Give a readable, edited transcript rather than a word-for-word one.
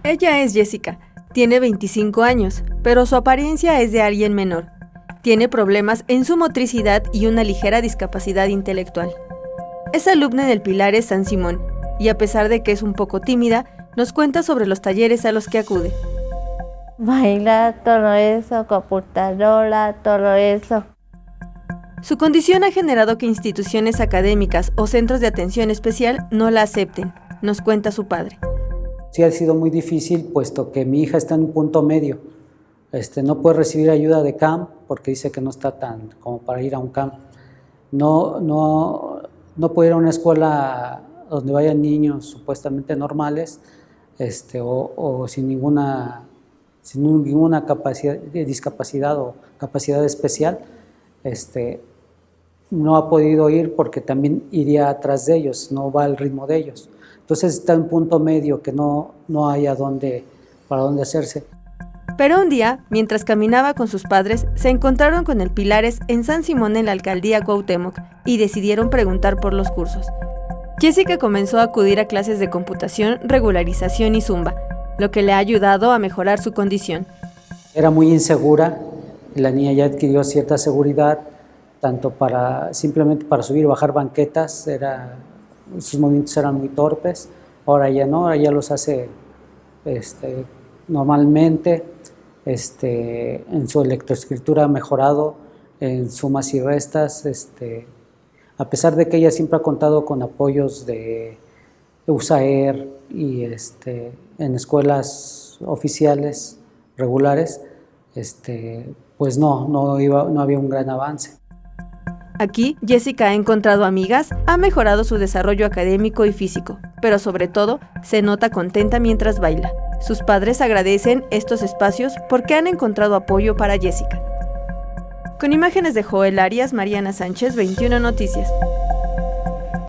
Ella es Jessica, tiene 25 años, pero su apariencia es de alguien menor. Tiene problemas en su motricidad y una ligera discapacidad intelectual. Es alumna del Pilares San Simón, y a pesar de que es un poco tímida, nos cuenta sobre los talleres a los que acude. Bailar, todo eso, computadora, todo eso. Su condición ha generado que instituciones académicas o centros de atención especial no la acepten, nos cuenta su padre. Sí ha sido muy difícil, puesto que mi hija está en un punto medio. No puede recibir ayuda de CAM porque dice que no está tan como para ir a un CAM. No puede ir a una escuela donde vayan niños supuestamente normales o sin ninguna discapacidad o capacidad especial. No ha podido ir porque también iría atrás de ellos, no va al ritmo de ellos. Entonces está en un punto medio que no hay para dónde hacerse. Pero un día, mientras caminaba con sus padres, se encontraron con el Pilares en San Simón en la alcaldía Cuauhtémoc y decidieron preguntar por los cursos. Jessica comenzó a acudir a clases de computación, regularización y zumba, lo que le ha ayudado a mejorar su condición. Era muy insegura, la niña ya adquirió cierta seguridad, tanto simplemente para subir y bajar banquetas, sus movimientos eran muy torpes, ahora ya no, ahora ya los hace normalmente, en su lectoescritura ha mejorado, en sumas y restas, a pesar de que ella siempre ha contado con apoyos de USAER y en escuelas oficiales regulares, pues no había un gran avance. Aquí, Jessica ha encontrado amigas, ha mejorado su desarrollo académico y físico, pero sobre todo, se nota contenta mientras baila. Sus padres agradecen estos espacios porque han encontrado apoyo para Jessica. Con imágenes de Joel Arias, Mariana Sánchez, 21 Noticias.